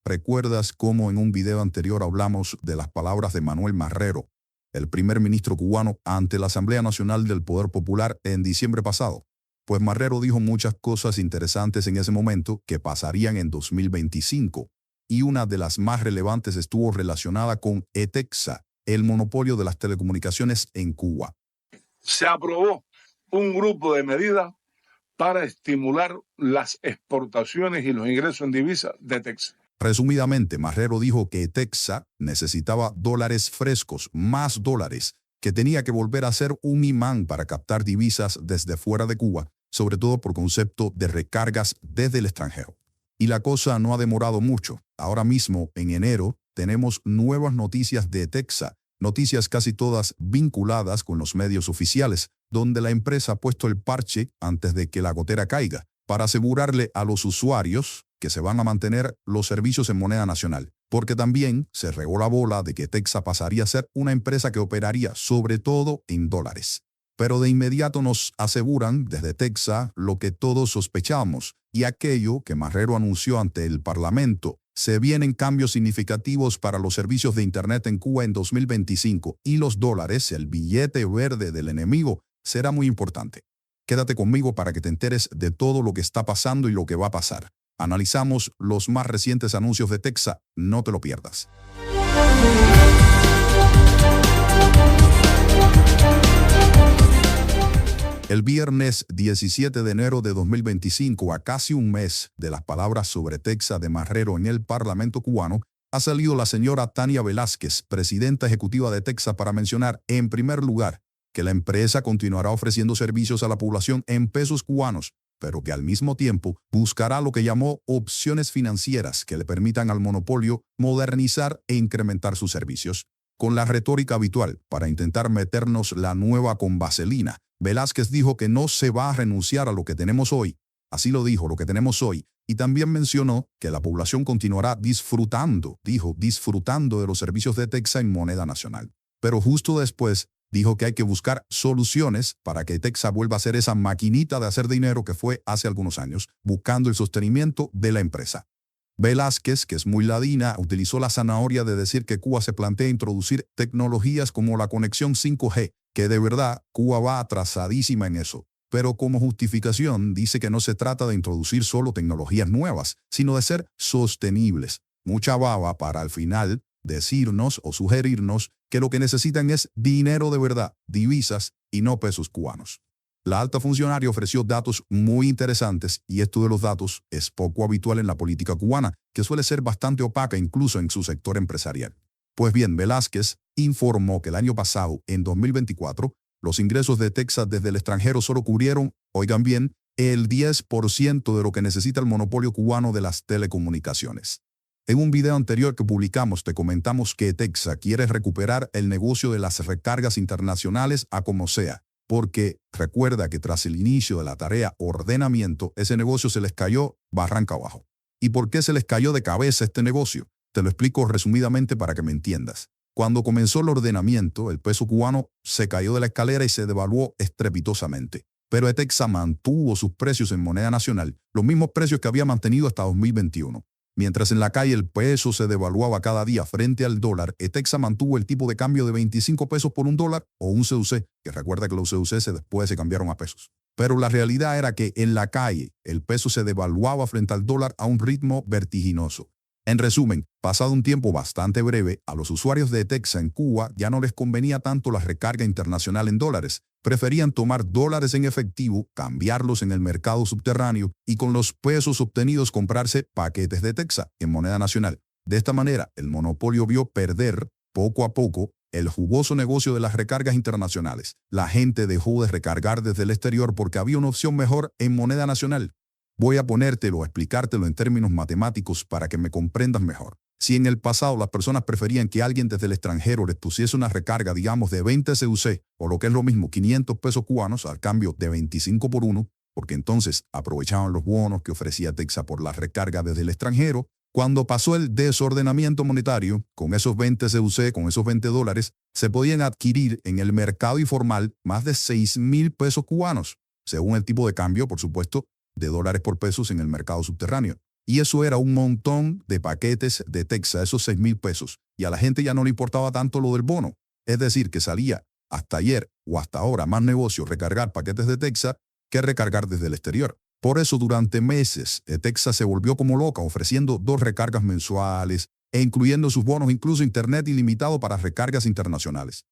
¿Recuerdas cómo en un video anterior hablamos de las palabras de Manuel Marrero, el primer ministro cubano, ante la Asamblea Nacional del Poder Popular en diciembre pasado? Pues Marrero dijo muchas cosas interesantes en ese momento que pasarían en 2025, y una de las más relevantes estuvo relacionada con ETEXA, el monopolio de las telecomunicaciones en Cuba. Se aprobó un grupo de medidas para estimular las exportaciones y los ingresos en divisas de ETEXA. Resumidamente, Marrero dijo que ETEXA necesitaba dólares frescos, más dólares, que tenía que volver a ser un imán para captar divisas desde fuera de Cuba, sobre todo por concepto de recargas desde el extranjero. Y la cosa no ha demorado mucho. Ahora mismo, en enero, tenemos nuevas noticias de ETEXA, noticias casi todas vinculadas con los medios oficiales, donde la empresa ha puesto el parche antes de que la gotera caiga, para asegurarle a los usuarios que se van a mantener los servicios en moneda nacional, porque también se regó la bola de que ETEXA pasaría a ser una empresa que operaría sobre todo en dólares. Pero de inmediato nos aseguran desde ETEXA lo que todos sospechábamos, y aquello que Marrero anunció ante el Parlamento: se vienen cambios significativos para los servicios de Internet en Cuba en 2025, y los dólares, el billete verde del enemigo, será muy importante. Quédate conmigo para que te enteres de todo lo que está pasando y lo que va a pasar. Analizamos los más recientes anuncios de ETEXA, no te lo pierdas. El viernes 17 de enero de 2025, a casi un mes de las palabras sobre ETEXA de Marrero en el Parlamento cubano, ha salido la señora Tania Velázquez, presidenta ejecutiva de ETEXA, para mencionar, en primer lugar, que la empresa continuará ofreciendo servicios a la población en pesos cubanos, pero que al mismo tiempo buscará lo que llamó opciones financieras que le permitan al monopolio modernizar e incrementar sus servicios. Con la retórica habitual para intentar meternos la nueva con vaselina, Velázquez dijo que no se va a renunciar a lo que tenemos hoy. Así lo dijo, lo que tenemos hoy. Y también mencionó que la población continuará disfrutando de los servicios de ETEXA en moneda nacional. Pero justo después dijo que hay que buscar soluciones para que ETEXA vuelva a ser esa maquinita de hacer dinero que fue hace algunos años, buscando el sostenimiento de la empresa. Velázquez, que es muy ladina, utilizó la zanahoria de decir que Cuba se plantea introducir tecnologías como la conexión 5G, que de verdad Cuba va atrasadísima en eso. Pero como justificación dice que no se trata de introducir solo tecnologías nuevas, sino de ser sostenibles. Mucha baba para al final decirnos o sugerirnos que lo que necesitan es dinero de verdad, divisas y no pesos cubanos. La alta funcionaria ofreció datos muy interesantes, y esto de los datos es poco habitual en la política cubana, que suele ser bastante opaca incluso en su sector empresarial. Pues bien, Velázquez informó que el año pasado, en 2024, los ingresos de ETEXA desde el extranjero solo cubrieron, oigan bien, el 10% de lo que necesita el monopolio cubano de las telecomunicaciones. En un video anterior que publicamos te comentamos que ETEXA quiere recuperar el negocio de las recargas internacionales a como sea, porque recuerda que tras el inicio de la tarea ordenamiento, ese negocio se les cayó barranca abajo. ¿Y por qué se les cayó de cabeza este negocio? Te lo explico resumidamente para que me entiendas. Cuando comenzó el ordenamiento, el peso cubano se cayó de la escalera y se devaluó estrepitosamente. Pero ETEXA mantuvo sus precios en moneda nacional, los mismos precios que había mantenido hasta 2021. Mientras en la calle el peso se devaluaba cada día frente al dólar, ETEXA mantuvo el tipo de cambio de 25 pesos por un dólar o un CUC, que recuerda que los CUC después se cambiaron a pesos. Pero la realidad era que en la calle el peso se devaluaba frente al dólar a un ritmo vertiginoso. En resumen, pasado un tiempo bastante breve, a los usuarios de ETEXA en Cuba ya no les convenía tanto la recarga internacional en dólares. Preferían tomar dólares en efectivo, cambiarlos en el mercado subterráneo y con los pesos obtenidos comprarse paquetes de ETEXA en moneda nacional. De esta manera, el monopolio vio perder, poco a poco, el jugoso negocio de las recargas internacionales. La gente dejó de recargar desde el exterior porque había una opción mejor en moneda nacional. Voy a ponértelo, a explicártelo en términos matemáticos para que me comprendas mejor. Si en el pasado las personas preferían que alguien desde el extranjero les pusiese una recarga, digamos, de 20 CUC, o lo que es lo mismo, 500 pesos cubanos al cambio de 25 por 1, porque entonces aprovechaban los bonos que ofrecía ETEXA por la recarga desde el extranjero, cuando pasó el desordenamiento monetario, con esos 20 CUC, con esos 20 dólares, se podían adquirir en el mercado informal más de 6,000 pesos cubanos, según el tipo de cambio, por supuesto, de dólares por pesos en el mercado subterráneo. Y eso era un montón de paquetes de Texa, esos 6,000 pesos. Y a la gente ya no le importaba tanto lo del bono. Es decir, que salía hasta ayer o hasta ahora más negocio recargar paquetes de Texa que recargar desde el exterior. Por eso durante meses Texa se volvió como loca ofreciendo 2 recargas mensuales e incluyendo sus bonos incluso internet ilimitado para recargas internacionales.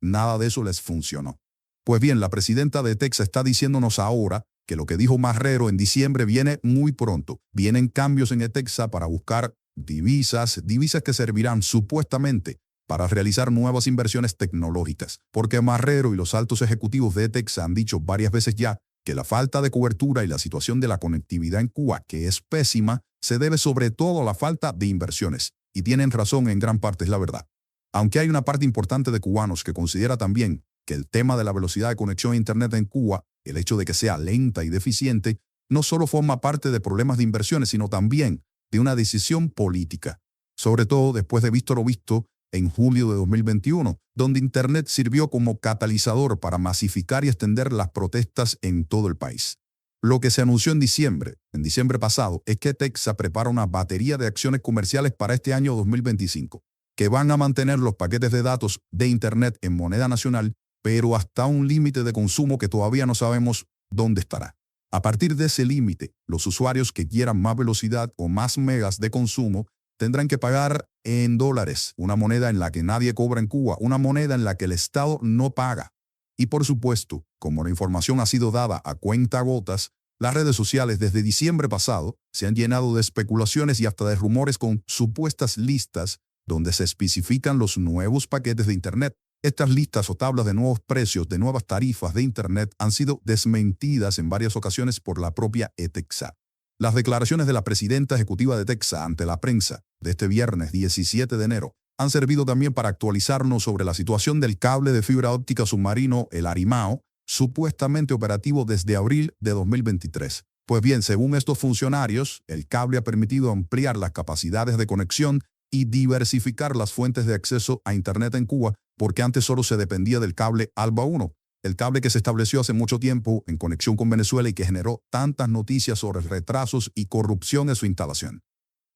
Nada de eso les funcionó. Pues bien, la presidenta de Texa está diciéndonos ahora que lo que dijo Marrero en diciembre viene muy pronto. Vienen cambios en Texa para buscar divisas que servirán supuestamente para realizar nuevas inversiones tecnológicas, porque Marrero y los altos ejecutivos de Texa han dicho varias veces ya que la falta de cobertura y la situación de la conectividad en Cuba, que es pésima, se debe sobre todo a la falta de inversiones. Y tienen razón en gran parte, es la verdad. Aunque hay una parte importante de cubanos que considera también que el tema de la velocidad de conexión a Internet en Cuba, el hecho de que sea lenta y deficiente, no solo forma parte de problemas de inversiones, sino también de una decisión política. Sobre todo después de visto lo visto en julio de 2021, donde Internet sirvió como catalizador para masificar y extender las protestas en todo el país. Lo que se anunció en diciembre pasado, es que Texa prepara una batería de acciones comerciales para este año 2025, que van a mantener los paquetes de datos de Internet en moneda nacional, pero hasta un límite de consumo que todavía no sabemos dónde estará. A partir de ese límite, los usuarios que quieran más velocidad o más megas de consumo tendrán que pagar en dólares, una moneda en la que nadie cobra en Cuba, una moneda en la que el Estado no paga. Y por supuesto, como la información ha sido dada a cuentagotas, las redes sociales desde diciembre pasado se han llenado de especulaciones y hasta de rumores con supuestas listas donde se especifican los nuevos paquetes de Internet. Estas listas o tablas de nuevos precios de nuevas tarifas de Internet han sido desmentidas en varias ocasiones por la propia Texa. Las declaraciones de la presidenta ejecutiva de Texa ante la prensa de este viernes 17 de enero han servido también para actualizarnos sobre la situación del cable de fibra óptica submarino, el Arimao, supuestamente operativo desde abril de 2023. Pues bien, según estos funcionarios, el cable ha permitido ampliar las capacidades de conexión y diversificar las fuentes de acceso a Internet en Cuba, porque antes solo se dependía del cable ALBA 1, el cable que se estableció hace mucho tiempo en conexión con Venezuela y que generó tantas noticias sobre retrasos y corrupción en su instalación.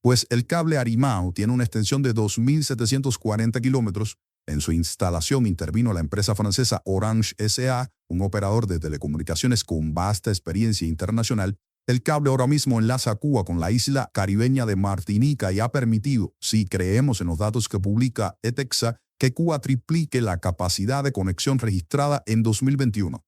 Pues el cable Arimao tiene una extensión de 2.740 kilómetros. En su instalación intervino la empresa francesa Orange S.A., un operador de telecomunicaciones con vasta experiencia internacional. El cable ahora mismo enlaza a Cuba con la isla caribeña de Martinica y ha permitido, si creemos en los datos que publica Texa, que Cuba triplique la capacidad de conexión registrada en 2021.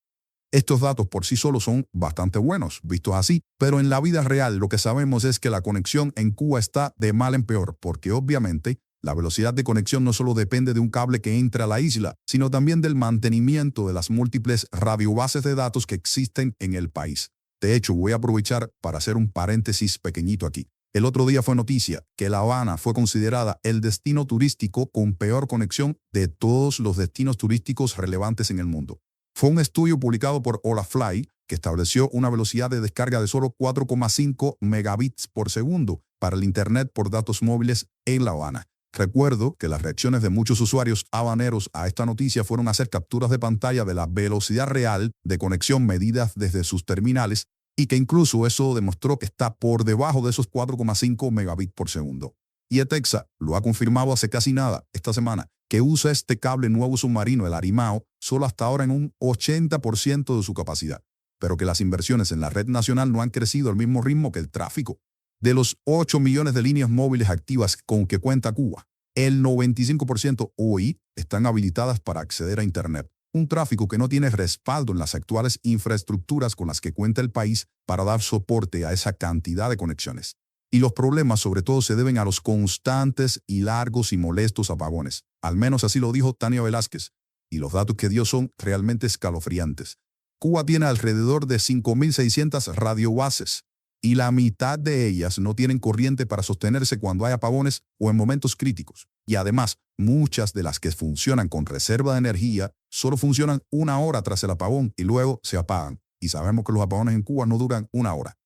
Estos datos por sí solos son bastante buenos, vistos así, pero en la vida real lo que sabemos es que la conexión en Cuba está de mal en peor, porque obviamente la velocidad de conexión no solo depende de un cable que entra a la isla, sino también del mantenimiento de las múltiples radiobases de datos que existen en el país. De hecho, voy a aprovechar para hacer un paréntesis pequeñito aquí. El otro día fue noticia que La Habana fue considerada el destino turístico con peor conexión de todos los destinos turísticos relevantes en el mundo. Fue un estudio publicado por Olafly que estableció una velocidad de descarga de solo 4,5 megabits por segundo para el Internet por datos móviles en La Habana. Recuerdo que las reacciones de muchos usuarios habaneros a esta noticia fueron hacer capturas de pantalla de la velocidad real de conexión medidas desde sus terminales y que incluso eso demostró que está por debajo de esos 4,5 megabits por segundo. Y Texa lo ha confirmado hace casi nada, esta semana, que usa este cable nuevo submarino, el Arimao, solo hasta ahora en un 80% de su capacidad, pero que las inversiones en la red nacional no han crecido al mismo ritmo que el tráfico. De los 8 millones de líneas móviles activas con que cuenta Cuba, el 95% hoy están habilitadas para acceder a Internet. Un tráfico que no tiene respaldo en las actuales infraestructuras con las que cuenta el país para dar soporte a esa cantidad de conexiones. Y los problemas sobre todo se deben a los constantes y largos y molestos apagones. Al menos así lo dijo Tania Velázquez. Y los datos que dio son realmente escalofriantes. Cuba tiene alrededor de 5.600 radiobases y la mitad de ellas no tienen corriente para sostenerse cuando hay apagones o en momentos críticos. Y además, muchas de las que funcionan con reserva de energía solo funcionan 1 hora tras el apagón y luego se apagan. Y sabemos que los apagones en Cuba no duran 1 hora.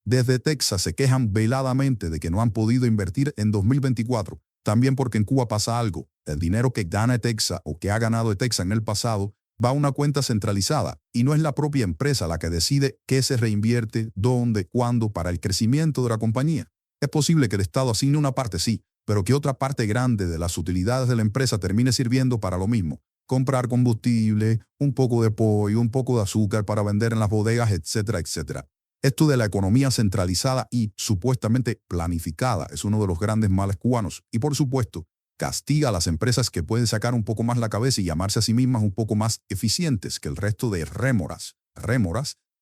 Desde Texas se quejan veladamente de que no han podido invertir en 2024, también porque en Cuba pasa algo. El dinero que gana Texa o que ha ganado Texa en el pasado va a una cuenta centralizada y no es la propia empresa la que decide qué se reinvierte, dónde, cuándo para el crecimiento de la compañía. Es posible que el Estado asigne una parte, sí, pero que otra parte grande de las utilidades de la empresa termine sirviendo para lo mismo. Comprar combustible, un poco de pollo, un poco de azúcar para vender en las bodegas, etcétera, etcétera. Esto de la economía centralizada y supuestamente planificada es uno de los grandes males cubanos y, por supuesto, castiga a las empresas que pueden sacar un poco más la cabeza y llamarse a sí mismas un poco más eficientes que el resto de rémoras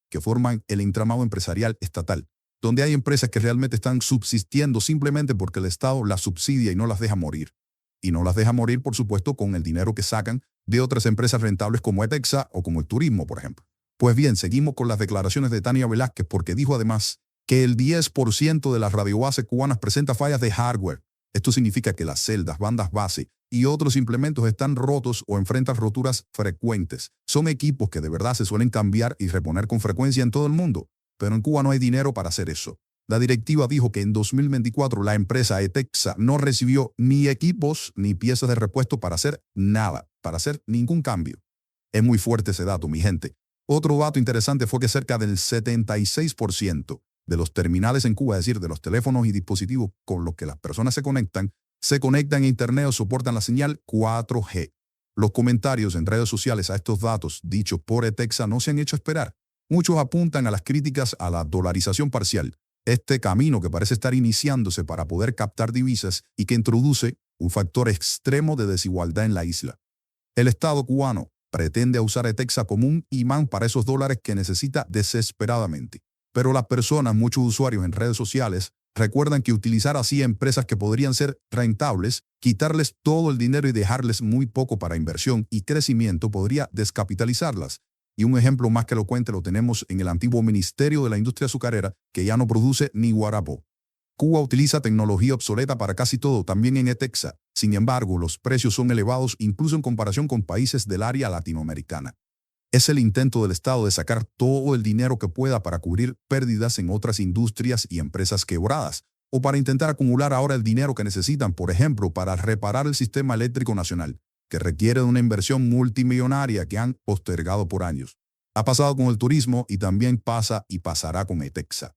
que forman el entramado empresarial estatal, donde hay empresas que realmente están subsistiendo simplemente porque el Estado las subsidia y no las deja morir. Y no las deja morir, por supuesto, con el dinero que sacan de otras empresas rentables como Etexa o como el turismo, por ejemplo. Pues bien, seguimos con las declaraciones de Tania Velázquez porque dijo además que el 10% de las radiobases cubanas presenta fallas de hardware. Esto significa que las celdas, bandas base y otros implementos están rotos o enfrentan roturas frecuentes. Son equipos que de verdad se suelen cambiar y reponer con frecuencia en todo el mundo, pero en Cuba no hay dinero para hacer eso. La directiva dijo que en 2024 la empresa Etexa no recibió ni equipos ni piezas de repuesto para hacer nada, para hacer ningún cambio. Es muy fuerte ese dato, mi gente. Otro dato interesante fue que cerca del 76% de los terminales en Cuba, es decir, de los teléfonos y dispositivos con los que las personas se conectan a Internet o soportan la señal 4G. Los comentarios en redes sociales a estos datos dichos por Etexa no se han hecho esperar. Muchos apuntan a las críticas a la dolarización parcial, este camino que parece estar iniciándose para poder captar divisas y que introduce un factor extremo de desigualdad en la isla. El Estado cubano pretende usar Etexa como un imán para esos dólares que necesita desesperadamente. Pero las personas, muchos usuarios en redes sociales, recuerdan que utilizar así empresas que podrían ser rentables, quitarles todo el dinero y dejarles muy poco para inversión y crecimiento podría descapitalizarlas. Y un ejemplo más que elocuente lo tenemos en el antiguo Ministerio de la Industria Azucarera, que ya no produce ni guarapo. Cuba utiliza tecnología obsoleta para casi todo, también en Etexa. Sin embargo, los precios son elevados incluso en comparación con países del área latinoamericana. Es el intento del Estado de sacar todo el dinero que pueda para cubrir pérdidas en otras industrias y empresas quebradas, o para intentar acumular ahora el dinero que necesitan, por ejemplo, para reparar el sistema eléctrico nacional, que requiere de una inversión multimillonaria que han postergado por años. Ha pasado con el turismo y también pasa y pasará con Etexa.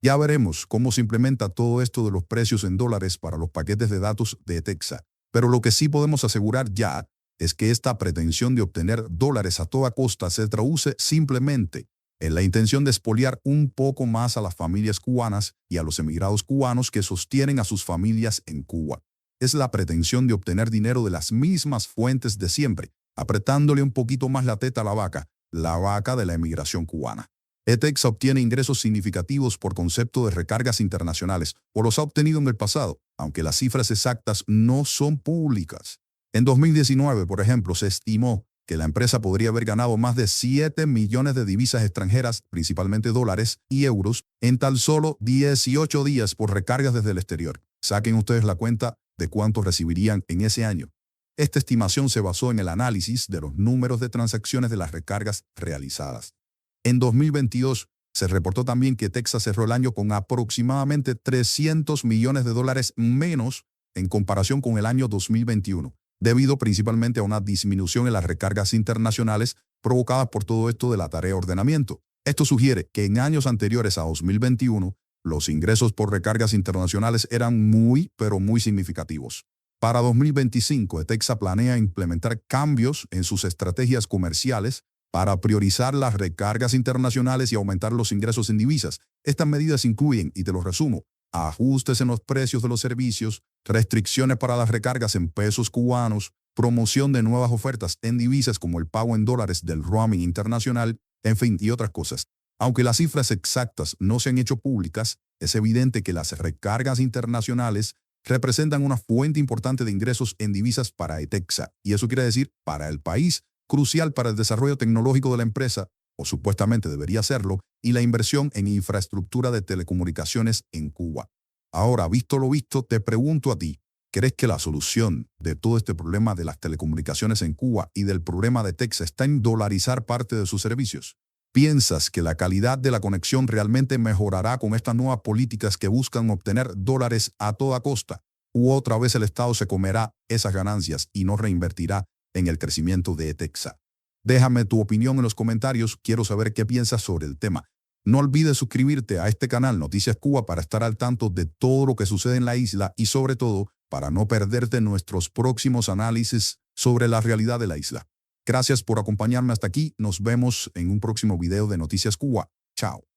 Ya veremos cómo se implementa todo esto de los precios en dólares para los paquetes de datos de Etexa, pero lo que sí podemos asegurar ya es que esta pretensión de obtener dólares a toda costa se traduce simplemente en la intención de expoliar un poco más a las familias cubanas y a los emigrados cubanos que sostienen a sus familias en Cuba. Es la pretensión de obtener dinero de las mismas fuentes de siempre, apretándole un poquito más la teta a la vaca de la emigración cubana. Etexa obtiene ingresos significativos por concepto de recargas internacionales, o los ha obtenido en el pasado, aunque las cifras exactas no son públicas. En 2019, por ejemplo, se estimó que la empresa podría haber ganado más de 7 millones de divisas extranjeras, principalmente dólares y euros, en tan solo 18 días por recargas desde el exterior. Saquen ustedes la cuenta de cuánto recibirían en ese año. Esta estimación se basó en el análisis de los números de transacciones de las recargas realizadas. En 2022, se reportó también que Etexa cerró el año con aproximadamente 300 millones de dólares menos en comparación con el año 2021. Debido principalmente a una disminución en las recargas internacionales provocadas por todo esto de la tarea de ordenamiento. Esto sugiere que en años anteriores a 2021, los ingresos por recargas internacionales eran muy, pero muy significativos. Para 2025, Etexa planea implementar cambios en sus estrategias comerciales para priorizar las recargas internacionales y aumentar los ingresos en divisas. Estas medidas incluyen, y te lo resumo, ajustes en los precios de los servicios, restricciones para las recargas en pesos cubanos, promoción de nuevas ofertas en divisas como el pago en dólares del roaming internacional, en fin, y otras cosas. Aunque las cifras exactas no se han hecho públicas, es evidente que las recargas internacionales representan una fuente importante de ingresos en divisas para Etexa, y eso quiere decir para el país, crucial para el desarrollo tecnológico de la empresa, o supuestamente debería serlo, y la inversión en infraestructura de telecomunicaciones en Cuba. Ahora, visto lo visto, te pregunto a ti, ¿crees que la solución de todo este problema de las telecomunicaciones en Cuba y del problema de Etexa está en dolarizar parte de sus servicios? ¿Piensas que la calidad de la conexión realmente mejorará con estas nuevas políticas que buscan obtener dólares a toda costa? ¿U otra vez el Estado se comerá esas ganancias y no reinvertirá en el crecimiento de Etexa? Déjame tu opinión en los comentarios, quiero saber qué piensas sobre el tema. No olvides suscribirte a este canal Noticias Cuba para estar al tanto de todo lo que sucede en la isla y sobre todo para no perderte nuestros próximos análisis sobre la realidad de la isla. Gracias por acompañarme hasta aquí. Nos vemos en un próximo video de Noticias Cuba. Chao.